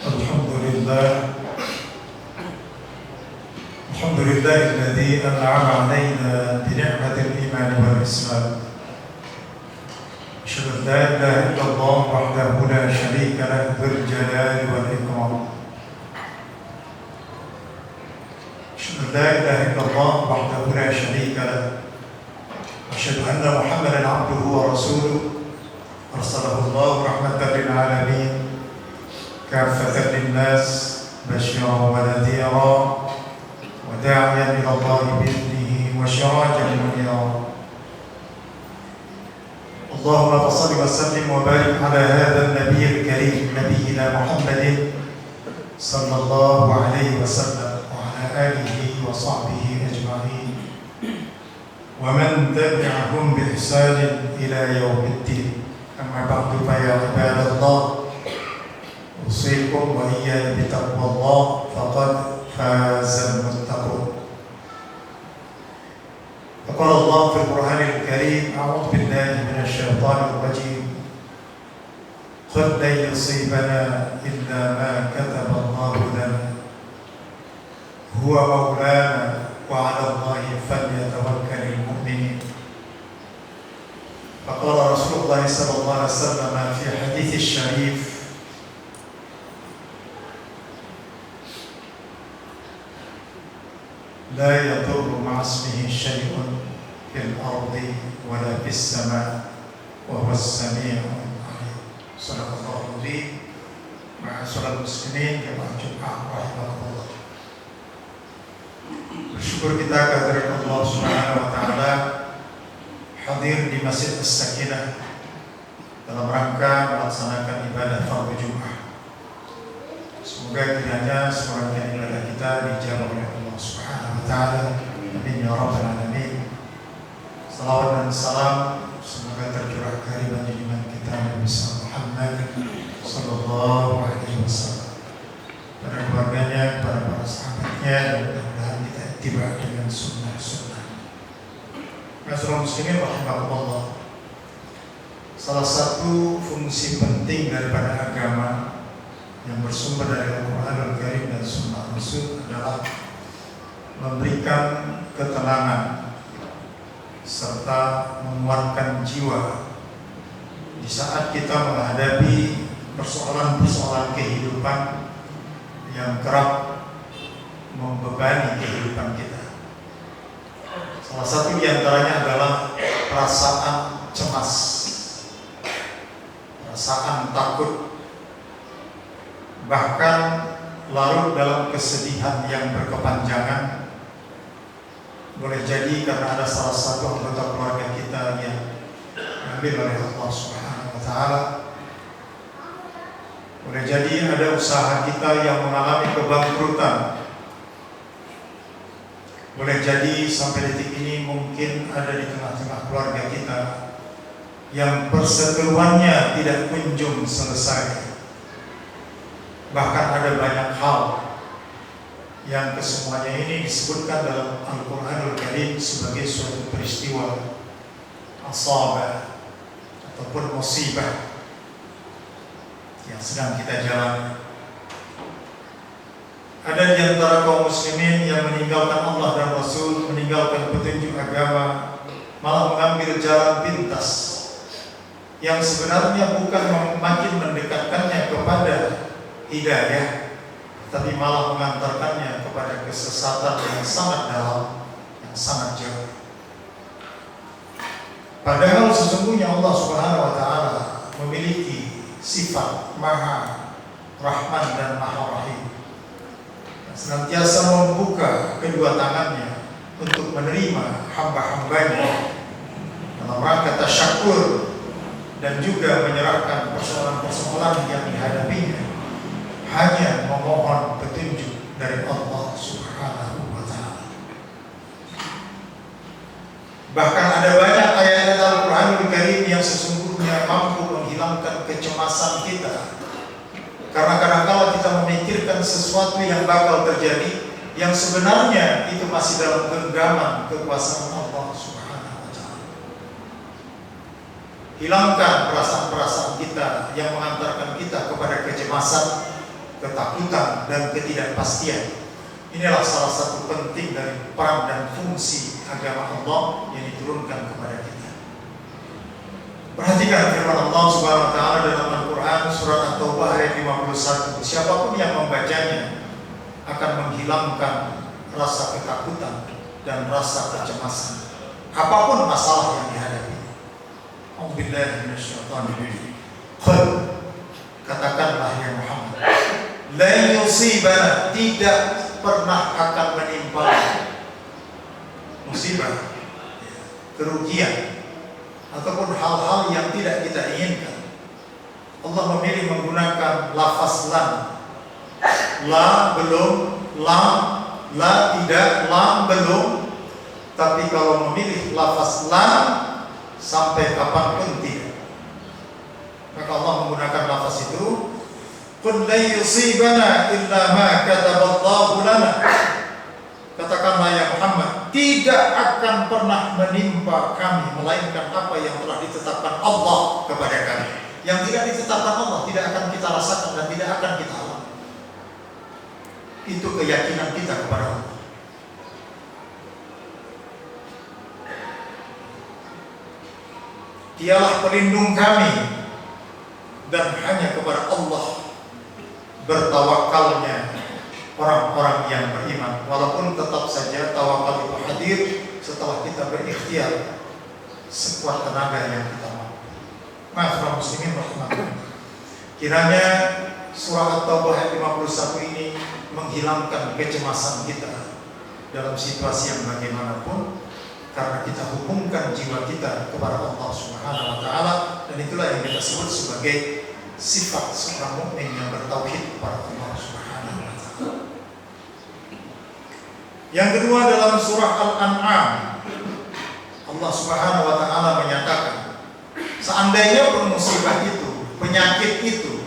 الحمد لله الحمد لله الذي أنعم علينا بنعمة الإيمان والإسلام. أشهد أن لا إله إلا الله وحده لا شريك له ذو الجلال والإكرام. أشهد أن لا إله إلا الله وحده لا شريك له. أشهد أن محمدا عبده ورسوله أرسله الله رحمة للعالمين كافة للناس بشيرا ونذيرا وداعيا إلى الله بإذنه وسراجا منيرا. اللهم صل وسلم وبارك على هذا النبي الكريم نبينا محمد صلى الله عليه وسلم وعلى آله وصحبه أجمعين ومن تبعهم بإحسان إلى يوم الدين. أما بعد فيا عباد الله أوصيكم وإياي بتقوى الله فقد فاز المتقون. فقال الله في القرآن الكريم: أعوذ بالله من الشيطان الرجيم، قل لن يصيبنا إلا ما كتب الله لنا هو مولانا وعلى الله فليتوكل المؤمنين. فقال رسول الله صلى الله عليه وسلم في حديث الشريف: لا يضر مع اسمه شيء في الأرض ولا في السماء وهو السميع العليم. صدق الله العظيم. Ma'asyiral muslimin jamaah Jumat rahimakumullah. Bersyukur kita kehadirat Allah Subhanahu wa taala hadir di Masjid As-Sakinah dalam rangka melaksanakan ibadah fardhu Jumat. Semoga kiranya sebagian ibadah kita dijawab oleh Allah Subhanahu wa taala. Amin ya rabbal alamin. Salawat dan salam semoga tercurah kehadiran junjungan kita Nabi Muhammad sallallahu alaihi wasallam, pada keluarganya, pada para sahabatnya, dan mudah-mudahan kita tiba dengan sunnah-sunnah. Ma'asyiral muslimin rahimakumullah. Salah satu fungsi penting daripada agama yang bersumber dari Al-Quran Al-Karim dan Sunnah Rasul adalah memberikan ketenangan serta menguatkan jiwa di saat kita menghadapi persoalan-persoalan kehidupan yang kerap membebani kehidupan kita. Salah satu di antaranya adalah perasaan cemas, perasaan takut, bahkan larut dalam kesedihan yang berkepanjangan. Boleh jadi karena ada salah satu anggota keluarga kita yang diambil oleh Allah Subhanahu wa taala. Boleh jadi ada usaha kita yang mengalami kebangkrutan. Boleh jadi sampai detik ini mungkin ada di tengah-tengah keluarga kita yang perseteruannya tidak kunjung selesai. Bahkan ada banyak hal yang kesemuanya ini disebutkan dalam Al-Quranul Karim sebagai suatu peristiwa asabah ataupun musibah yang sedang kita jalani. Ada di antara kaum muslimin yang meninggalkan Allah dan Rasul, meninggalkan petunjuk agama, malah mengambil jalan pintas yang sebenarnya bukan makin mendekatkannya kepada hidayah, tapi malah mengantarkannya kepada kesesatan yang sangat dalam, yang sangat jauh. Padahal sesungguhnya Allah Subhanahu wa taala memiliki sifat Maha Rahman dan Maha Rahim, yang senantiasa membuka kedua tangannya untuk menerima hamba-hambanya dalam rangka tasyakur dan juga menyerahkan persoalan-persoalan yang dihadapinya hanya memohon petunjuk dari Allah Subhanahu wa taala. Bahkan ada banyak ayat Al-Qur'anul Karim yang sesungguhnya mampu menghilangkan kecemasan kita. Karena kadang-kala kita memikirkan sesuatu yang bakal terjadi yang sebenarnya itu masih dalam genggaman kekuasaan Allah Subhanahu wa taala. Hilangkan perasaan-perasaan kita yang mengantarkan kita kepada kecemasan, ketakutan, dan ketidakpastian. Inilah salah satu penting dari peran dan fungsi agama Allah yang diturunkan kepada kita. Perhatikan firman Allah Subhanahu wa taala dalam Al-Qur'an surat At-Taubah ayat 51. Siapapun yang membacanya akan menghilangkan rasa ketakutan dan rasa kecemasan apapun masalah yang dihadapi. A'udzubillahi minasyaitonir rajim. Qul, katakanlah ya Muhammad, la yusibana, tidak pernah akan menimpa musibah, kerugian, ataupun hal-hal yang tidak kita inginkan. Allah memilih menggunakan lafaz lam. La belum, lam, la tidak, lam belum. Tapi kalau memilih lafaz lam, sampai kapanpun tidak. Maka Allah menggunakan lafaz itu, qul la yusibana illa ma kataballahu lana. Katakanlah ya Muhammad, tidak akan pernah menimpa kami melainkan apa yang telah ditetapkan Allah kepada kami. Yang tidak ditetapkan Allah tidak akan kita rasakan dan tidak akan kita alami. Itu keyakinan kita kepada Allah. Dialah pelindung kami, dan hanya kepada Allah bertawakalnya orang-orang yang beriman. Walaupun tetap saja tawakal itu hadir setelah kita berikhtiar sekuat tenaga yang kita mau. Ma'asyiral muslimin rahimakumullah. Kiranya surah At-Taubah ayat 51 ini menghilangkan kecemasan kita dalam situasi yang bagaimanapun, karena kita hubungkan jiwa kita kepada Allah Subhanahu wa taala, dan itulah yang kita sebut sebagai sifat seorang mukmin yang bertauhid kepada Allah Subhanahu wa taala. Yang kedua, dalam surah Al-An'am Allah Subhanahu wa taala menyatakan, seandainya musibah itu, penyakit itu,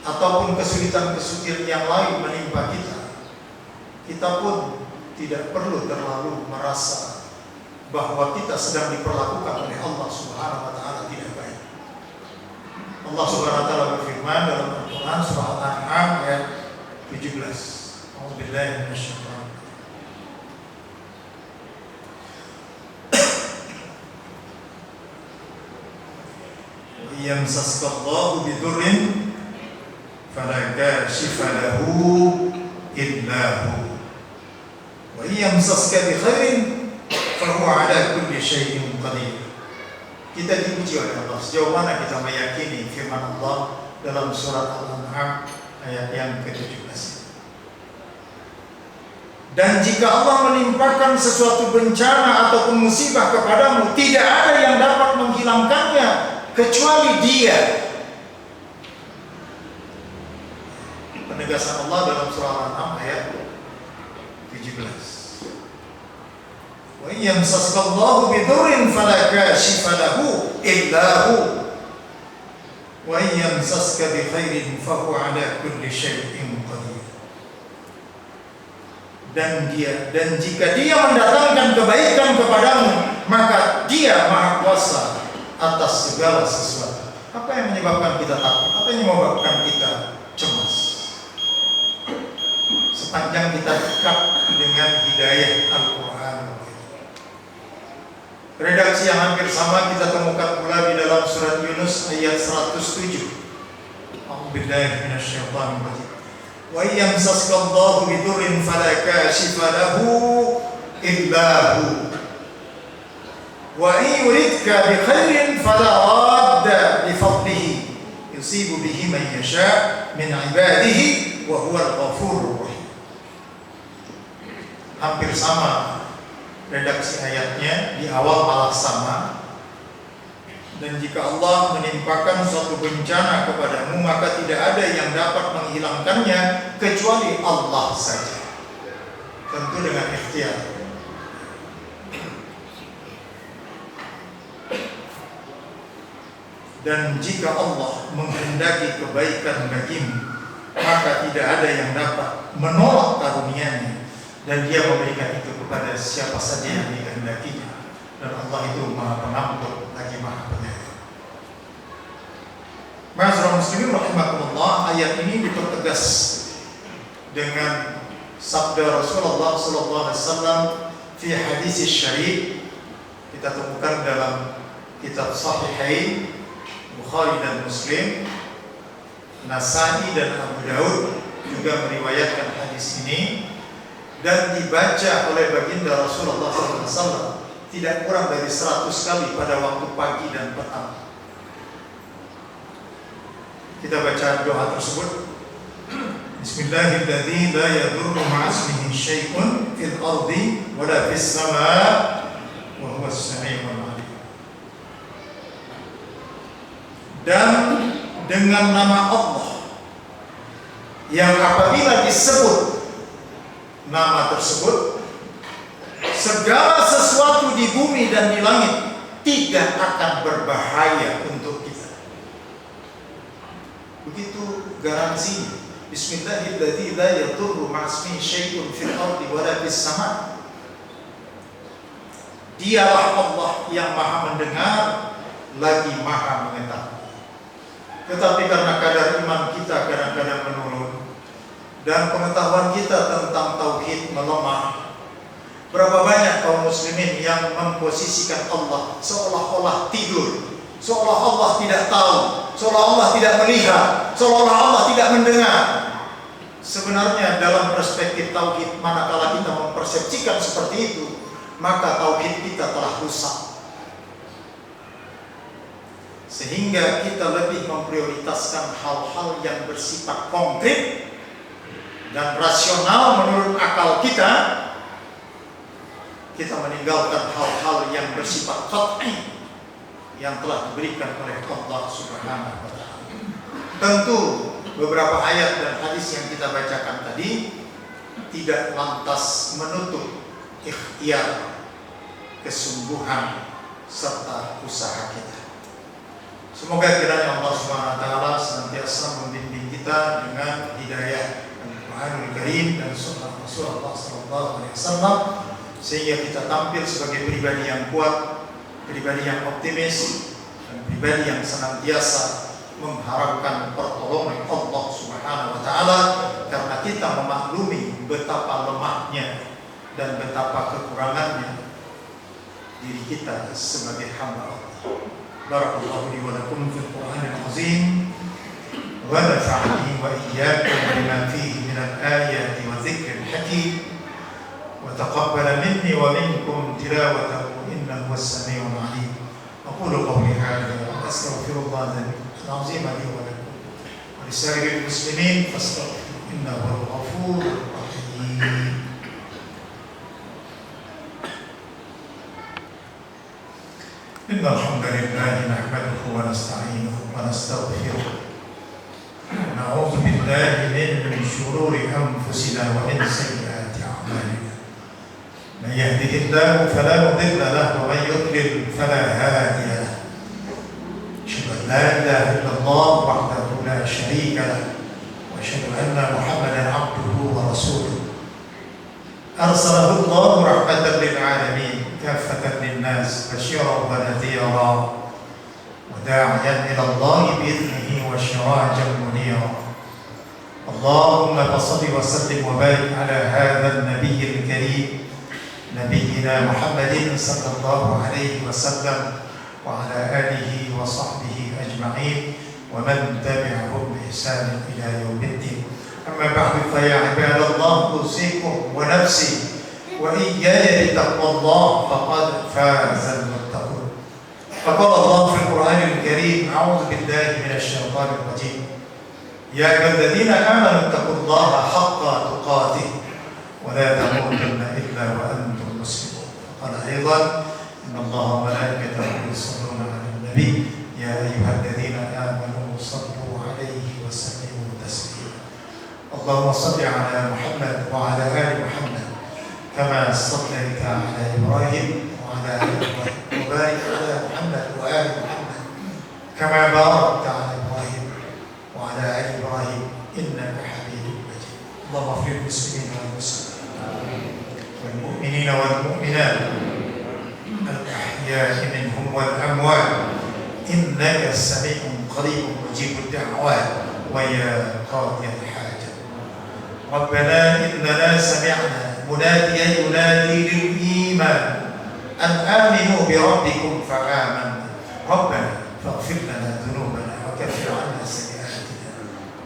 ataupun kesulitan-kesulitan yang lain menimpa kita, kita pun tidak perlu terlalu merasa bahwa kita sedang diperlakukan oleh Allah Subhanahu wa taala tidak baik. Allah Subhanahu wa taala berfirman dalam Al-Qur'an surah Al-An'am ayat 17. A'udzubillahi minasyaitonir rajim. Yamsaskallahu bidurrin fala kashifa lahu illa hu. Wa yamsaska bi khairin fa huwa ala kulli syai'in qadir. Kita diuji oleh Allah sejauh mana kita meyakini firman Allah dalam surat Al-An'am ayat yang ke-17. Dan jika Allah menimpakan sesuatu bencana ataupun musibah kepadamu, tidak ada yang dapat menghilangkannya kecuali Dia. Penegasan Allah dalam surah Al-An'am ayat 17. Wa yamsaskallahu bidurrin fala kashifa lahu illa hu wa yamsaska bi khairin fa huwa ala kulli syai'in qadir. Dan jika Dia mendatangkan kebaikan kepadamu, maka Dia Maha Kuasa atas segala sesuatu. Apa yang menyebabkan kita takut? Apa yang menyebabkan kita cemas? Sepanjang kita dekat dengan hidayah Al-Quran. Redaksi yang hampir sama kita temukan pula di dalam surat Yunus ayat 107. A'udzubillahi minasyaitonir rajim. Wa yamsaskallahu bidurrin fala kashifa lahu illa hu. Wa yuridka bi khairin fala radda li fadlihi yusibu bihi man yasha min ibadihi wa huwal ghafurur rahim. Hampir sama redaksi ayatnya, di awal malah sama. Dan jika Allah menimpakan suatu bencana kepadamu, maka tidak ada yang dapat menghilangkannya kecuali Allah saja, tentu dengan ikhtiar. Dan jika Allah menghendaki kebaikan bagimu, maka tidak ada yang dapat menolak karunia-Nya, dan Dia memberikan itu kepada siapa saja yang dikehendakinya. Dan Allah itu Maha Pengampun lagi Maha Penyayang. Ma'asyiral muslimin rahimakumullah, ayat ini dipertegas dengan sabda Rasulullah sallallahu alaihi wasallam fi hadis syarif, kita temukan dalam kitab Sahihain Bukhari dan Muslim, Nasai dan Abu Daud juga meriwayatkan hadis ini, dan dibaca oleh baginda Rasulullah SAW tidak kurang dari 100 kali pada waktu pagi dan petang. Kita baca doa tersebut. Bismillahirrahmanirrahim. La yadurru ma'asmihi syai'un fil ardi wala fis sama' wa huwa as-sami'ul 'alim. Dan dengan nama Allah yang apabila disebut nama tersebut, segala sesuatu di bumi dan di langit tidak akan berbahaya untuk kita. Begitu garansi. Bismillahirrahmanirrahim. La yadurru ma'asmihi syai'un fil ardi wala fis sama'. Dialah Allah yang Maha mendengar lagi Maha mengetahui. Tetapi karena kadar iman kita kadang-kadang menurun dan pengetahuan kita tentang tauhid melemah, berapa banyak kaum muslimin yang memposisikan Allah seolah-olah tidur, seolah Allah tidak tahu, seolah Allah tidak melihat, seolah Allah tidak mendengar. Sebenarnya dalam perspektif tauhid, manakala kita mempersepsikan seperti itu, maka tauhid kita telah rusak. Sehingga kita lebih memprioritaskan hal-hal yang bersifat konkret dan rasional menurut akal kita. Kita meninggalkan hal-hal yang bersifat qat'i yang telah diberikan oleh Allah Subhanahu wa Ta'ala. Tentu beberapa ayat dan hadis yang kita bacakan tadi tidak lantas menutup ikhtiar, kesungguhan serta usaha kita. Semoga kiranya Allah Subhanahu wa Ta'ala senantiasa membimbing kita dengan hidayah Al-Qur'anul Karim dan sunnah Rasulullah sallallahu alaihi wasallam, sehingga kita tampil sebagai pribadi yang kuat, pribadi yang optimis, dan pribadi yang senantiasa mengharapkan pertolongan Allah Subhanahu wa Ta'ala, karena kita memaklumi betapa lemahnya dan betapa kekurangannya diri kita sebagai hamba Allah. Barakallahu li wa lakum fil Qur'anil azim wa nafa'ani wa iyyakum bima fihi min al-ayati wa dzikril hakim wa taqabbala minni wa minkum tilawatahu innahu was-sami'ul 'alim. Aqulu qawli hadha wa astaghfirullah al-azim li wa lakum wa lisa'iril muslimin fastaghfiruhu innahu al-ghafurur rahim. إن الحمد لله نحمده ونستعينه ونستغفره ونعوذ بالله من شرور أنفسنا ومن سيئات أعمالنا. من يهده الله فلا مضل له ومن يضلل فلا هادي له. أشهد أن لا إله إلا الله وحده لا شريك له وأشهد أن محمدا عبده ورسوله أرسله الله رحمة للعالمين كافة للناس بشيرا ونذيرا وداعيا إلى الله بإذنه وسراجا منيرا. اللهم فصل وسلم وبارك على هذا النبي الكريم نبينا محمد صلى الله عليه وسلم وعلى آله وصحبه أجمعين ومن تبعهم بإحسان إلى يوم الدين. أما بعد فيا عباد الله أوصيكم ونفسي وإياي بتقوى الله فقد فاز المتقون. فقال الله في القرآن الكريم أعوذ بالله من الشيطان الرجيم يا أيها الذين آمنوا اتقوا الله حق تقاته ولا تموتن إلا وأنتم مسلمون. قال أيضا إن الله وملائكته يصلون على النبي يا أيها الذين آمنوا صلوا عليه وسلموا تسليما. اللهم صل على محمد وعلى آل محمد كما صليت على إبراهيم وعلى آل إبراهيم وبارك على محمد وآل محمد كما باركت على إبراهيم وعلى آل إبراهيم إنك حميد مجيد. اللهم اغفر للمسلمين والمسلمات والمؤمنين والمؤمنات الأحياء منهم والأموات إنك سميع قريب مجيب الدعوات ويا قاضي الحاجة. ربنا إننا سمعنا مناديا ينادي للإيمان أن آمنوا بربكم فآمنا. ربنا فاغفر لنا ذنوبنا وكفر عنا سيئاتنا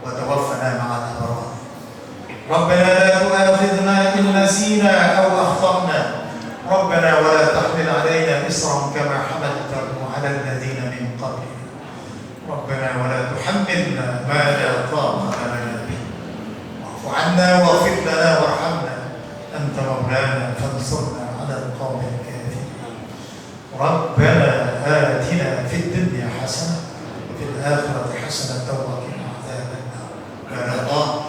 وتوفنا مع الأبرار. ربنا لا تؤاخذنا إن نسينا أو أخطأنا. ربنا ولا تحمل علينا إصرا كما حملته على الذين من قبلنا. ربنا ولا تحملنا ما لا طاقة لنا به. واعف عنا واغفر لنا وارحمنا، أنت مولانا فانصرنا على القوم الكافرين. ربنا آتنا في الدنيا حسنة وفي الآخرة حسنة وقنا عذاب النار. قال الله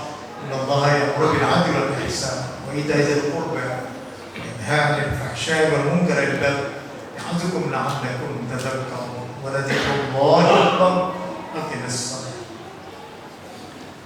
إن الله يأمر بالعدل والإحسان وإيتاء ذي القربى وينهى عن الفحشاء والمنكر والبغي يعظكم لعلكم تذكرون ولذكر الله أكبر